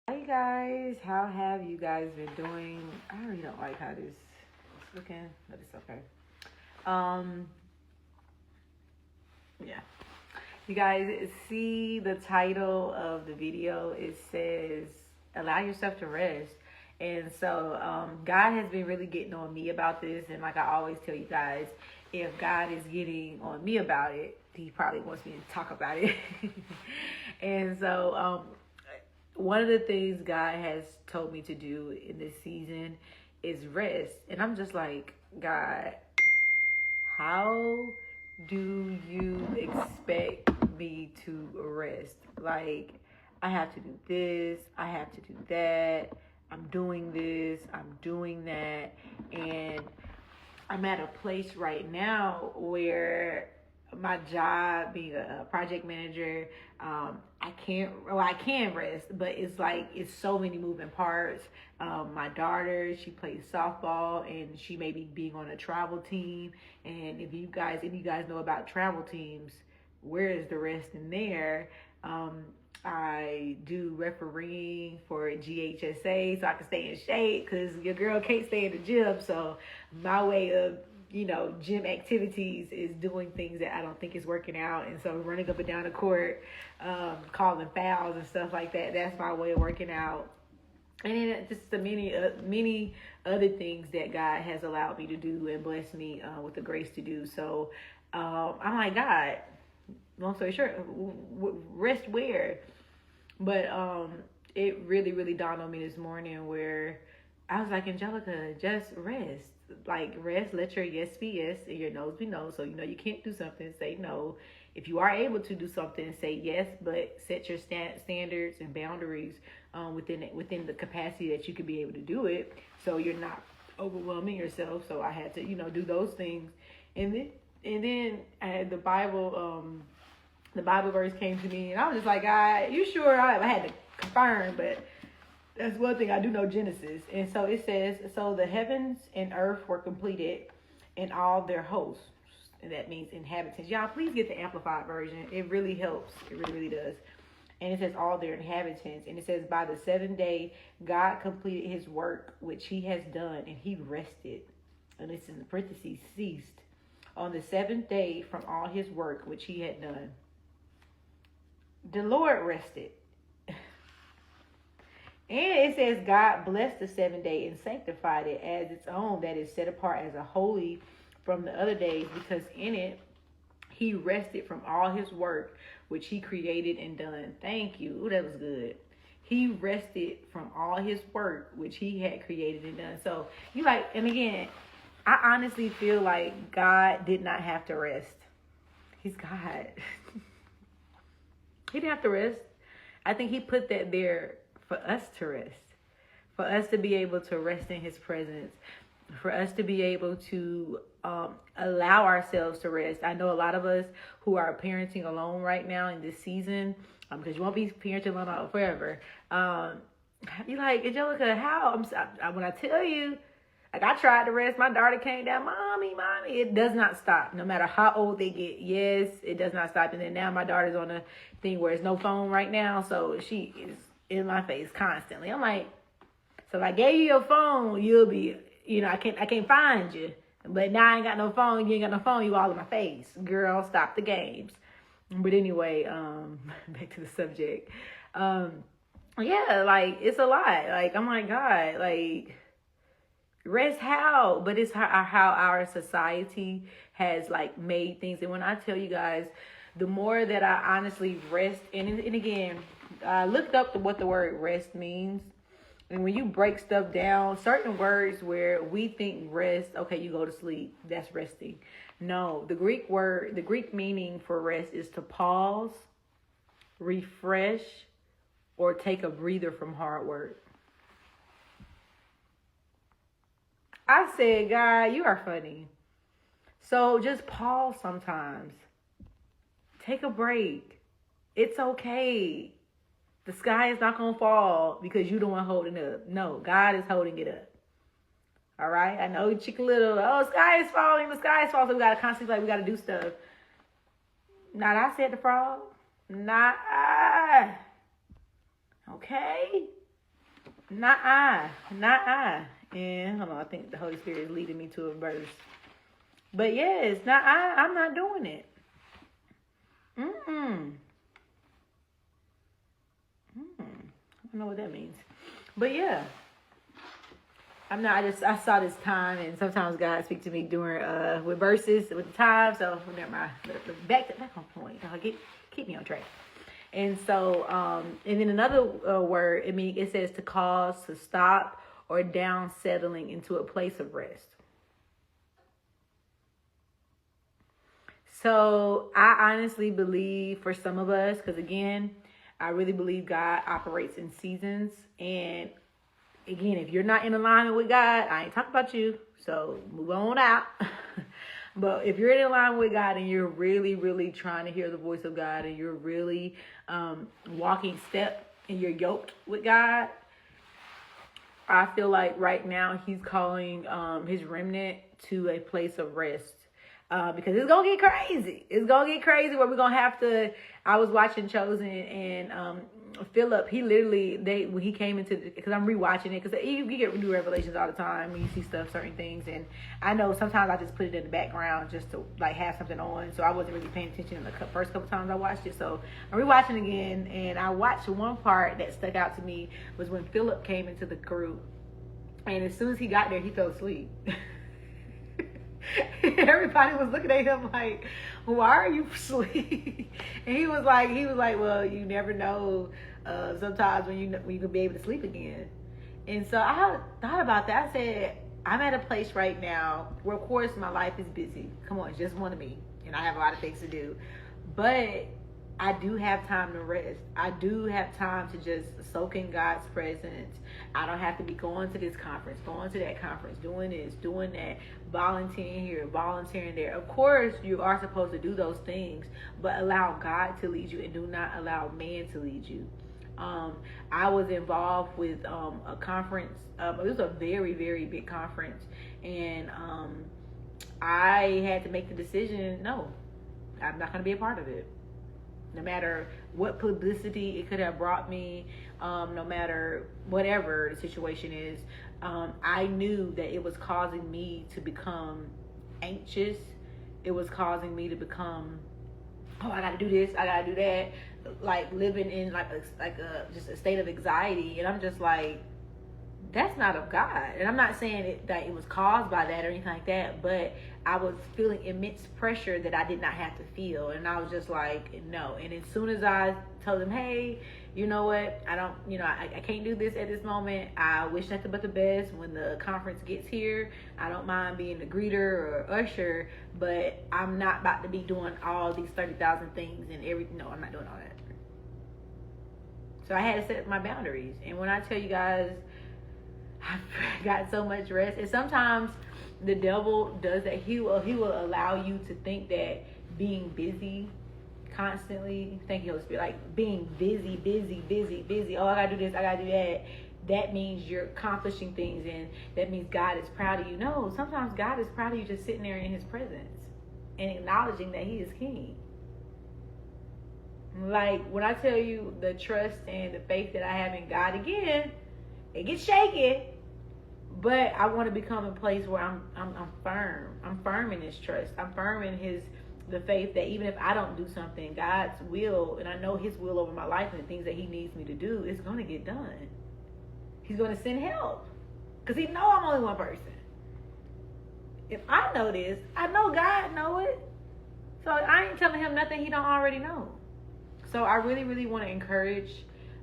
Hi guys, how have you guys been doing? I really don't like how this is looking, but it's okay. Um, yeah. You guys see the title of the video? It says allow yourself to rest. And so God has been really getting on me about this. And like I always tell you guys, if God is getting on me about it, he probably wants me to talk about it. And so one of the things God has told me to do in this season is rest. And I'm just like, God, how do you expect me to rest? Like, I have to do this, I have to do that, I'm doing this, I'm doing that. And I'm at a place right now where my job being a project manager, I can rest, but it's like it's so many moving parts. My daughter, she plays softball and she may be being on a travel team. And if you guys know about travel teams, where is the rest in there? I do refereeing for GHSA so I can stay in shape because your girl can't stay in the gym. So my way of gym activities is doing things that I don't think is working out. And so running up and down the court, calling fouls and stuff like that, that's my way of working out. And then just the many other things that God has allowed me to do and blessed me with the grace to do. So I'm like, God, long story short, rest where? But it really dawned on me this morning where I was like, Angelica, just rest. Like rest, let your yes be yes and your no's be no. So you can't do something, say no. If you are able to do something, say yes, but set your standards and boundaries within the capacity that you could be able to do it. So you're not overwhelming yourself. So I had to do those things, and then I had the Bible verse came to me, and I was just like, God, you sure? I had to confirm, but that's one thing I do know Genesis. And so it says, so the heavens and earth were completed and all their hosts. And that means inhabitants. Y'all, please get the Amplified version. It really helps. It really does. And it says all their inhabitants. And it says by the seventh day, God completed his work, which he has done, and he rested. And it's in the parentheses, ceased. On the seventh day from all his work, which he had done. The Lord rested. And it says God blessed the seventh day and sanctified it as its own, that is set apart as a holy from the other days, because in it he rested from all his work which he created and done. Thank you. Ooh, that was good. He rested from all his work which he had created and done. So and again, I honestly feel like God did not have to rest. He's God. He didn't have to rest. I think he put that there for us to rest, for us to be able to rest in his presence, for us to be able to allow ourselves to rest. I know a lot of us who are parenting alone right now in this season, because you won't be parenting alone forever. You're like, Angelica, how? When I tell you, like I tried to rest, my daughter came down, mommy. It does not stop, no matter how old they get. Yes, it does not stop. And then now my daughter's on a thing where there's no phone right now, so she is in my face constantly. I'm like, so if I gave you your phone, you'll be, I can't find you. But now I ain't got no phone. You ain't got no phone. You all in my face, girl. Stop the games. But anyway, back to the subject. Yeah, like it's a lot. Like I'm like, God, like. Rest how? But it's how our society has like made things. And when I tell you guys, the more that I honestly rest, and again, I looked up what the word rest means. And when you break stuff down, certain words where we think rest, okay, you go to sleep, that's resting. No, the Greek meaning for rest is to pause, refresh, or take a breather from hard work. I said, God, you are funny. So just pause sometimes. Take a break. It's okay. The sky is not going to fall because you're the one holding it up. No, God is holding it up. All right? I know Chicken Little, the sky is falling. So we got to constantly, we got to do stuff. Not I said the frog. Not I. Okay? Not I. Not I. And hold on, I think the Holy Spirit is leading me to a verse. But yes, not I. I'm not doing it. I don't know what that means. But yeah. I'm not. I saw this time, and sometimes God speaks to me during with verses with the time. So never mind. Back on point. Keep me on track. And so, and then another word. It says to cause, to stop, or down settling into a place of rest. So I honestly believe for some of us, because again, I really believe God operates in seasons. And again, if you're not in alignment with God, I ain't talking about you, so move on out. But if you're in alignment with God and you're really, really trying to hear the voice of God, and you're really walking step and you're yoked with God, I feel like right now he's calling his remnant to a place of rest. Because it's going to get crazy. It's going to get crazy where we're going to have to. I was watching Chosen, and Philip, he literally, when he came into, because I'm rewatching it, because you get new revelations all the time when you see stuff, certain things. And I know sometimes I just put it in the background just to like have something on. So I wasn't really paying attention in the first couple times I watched it. So I'm rewatching again, and I watched one part that stuck out to me was when Philip came into the group. And as soon as he got there, he fell asleep. Everybody was looking at him like, why are you asleep? And he was like, well, you never know sometimes when you can be able to sleep again. And so I thought about that. I said, I'm at a place right now where, of course, my life is busy. Come on, it's just one of me. And I have a lot of things to do. But I do have time to rest. I do have time to just soak in God's presence. I don't have to be going to this conference, going to that conference, doing this, doing that, volunteering here, volunteering there. Of course, you are supposed to do those things, but allow God to lead you and do not allow man to lead you. I was involved with a conference. It was a very, very big conference. And I had to make the decision, no, I'm not going to be a part of it. No matter what publicity it could have brought me, no matter whatever the situation is, I knew that it was causing me to become anxious. It was causing me to become, oh, I got to do this, I got to do that, like living in just a state of anxiety. And I'm just like, that's not of God. And I'm not saying that it was caused by that or anything like that, but I was feeling immense pressure that I did not have to feel. And I was just like, no. And as soon as I told them, hey, you know what, I can't do this at this moment. I wish nothing but the best when the conference gets here. I don't mind being the greeter or usher, but I'm not about to be doing all these 30,000 things and everything. No, I'm not doing all that. So I had to set my boundaries. And when I tell you guys, I've got so much rest. And sometimes the devil does that. He will allow you to think that being busy constantly, thank you, Holy Spirit, like being busy. Oh, I gotta do this, I gotta do that. That means you're accomplishing things, and that means God is proud of you. No, sometimes God is proud of you just sitting there in his presence and acknowledging that he is king. Like when I tell you the trust and the faith that I have in God, again, it gets shaky. But I want to become a place where I'm firm. I'm firm in his trust. I'm firm in the faith that even if I don't do something, God's will, and I know his will over my life and the things that he needs me to do, is going to get done. He's going to send help. Because he know I'm only one person. If I know this, I know God know it. So I ain't telling him nothing he don't already know. So I really, really want to encourage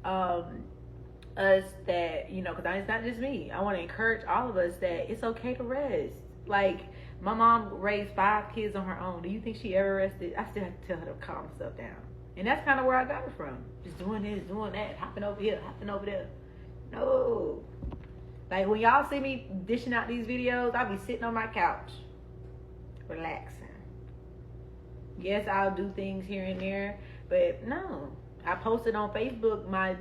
us that, because it's not just me. I want to encourage all of us that it's okay to rest. Like, my mom raised 5 kids on her own. Do you think she ever rested? I still have to tell her to calm stuff down. And that's kind of where I got it from. Just doing this, doing that, hopping over here, hopping over there. No. Like, when y'all see me dishing out these videos, I'll be sitting on my couch, relaxing. Yes, I'll do things here and there, but no. I posted on Facebook my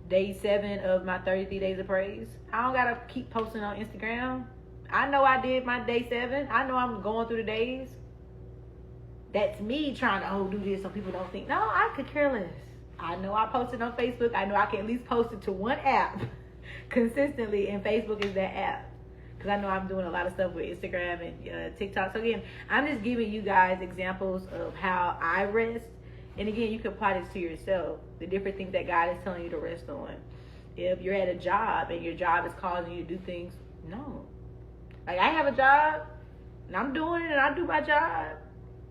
day 7 of my 33 days of praise. I don't gotta keep posting on Instagram. I know I did my day 7. I know I'm going through the days. That's me trying to do this so people don't think. No, I could care less. I know I posted on Facebook. I know I can at least post it to one app consistently, and Facebook is that app. Because I know I'm doing a lot of stuff with Instagram and TikTok. So again, I'm just giving you guys examples of how I rest. And again, you can apply this to yourself. The different things that God is telling you to rest on. If you're at a job and your job is causing you to do things, no. Like, I have a job and I'm doing it and I do my job.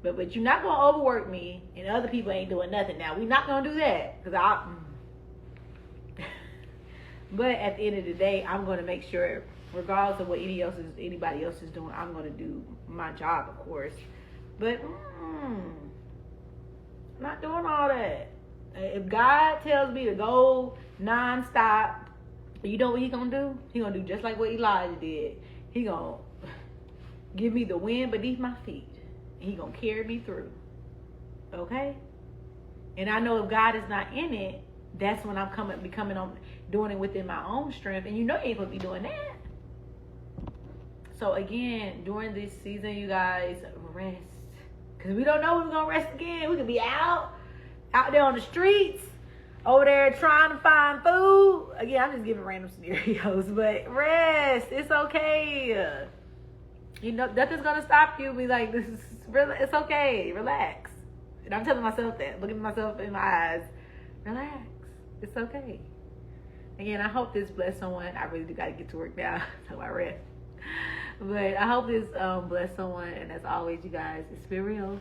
But you're not going to overwork me and other people ain't doing nothing. Now, we're not going to do that. But at the end of the day, I'm going to make sure, regardless of what anybody else is doing, I'm going to do my job, of course. But not doing all that. If God tells me to go nonstop, you know what He's going to do? He's going to do just like what Elijah did. He's going to give me the wind beneath my feet. And He's going to carry me through. Okay? And I know if God is not in it, that's when I'm doing it within my own strength. And you know you ain't going to be doing that. So again, during this season, you guys, rest. Because we don't know when we're going to rest again. We could be out there on the streets, over there trying to find food. Again, I'm just giving random scenarios. But rest. It's okay. You know, nothing's going to stop you. Be like, it's okay. Relax. And I'm telling myself that. Looking at myself in my eyes. Relax. It's okay. Again, I hope this blessed someone. I really do got to get to work now. So I rest. But I hope this blessed someone. And as always, you guys, it's been real.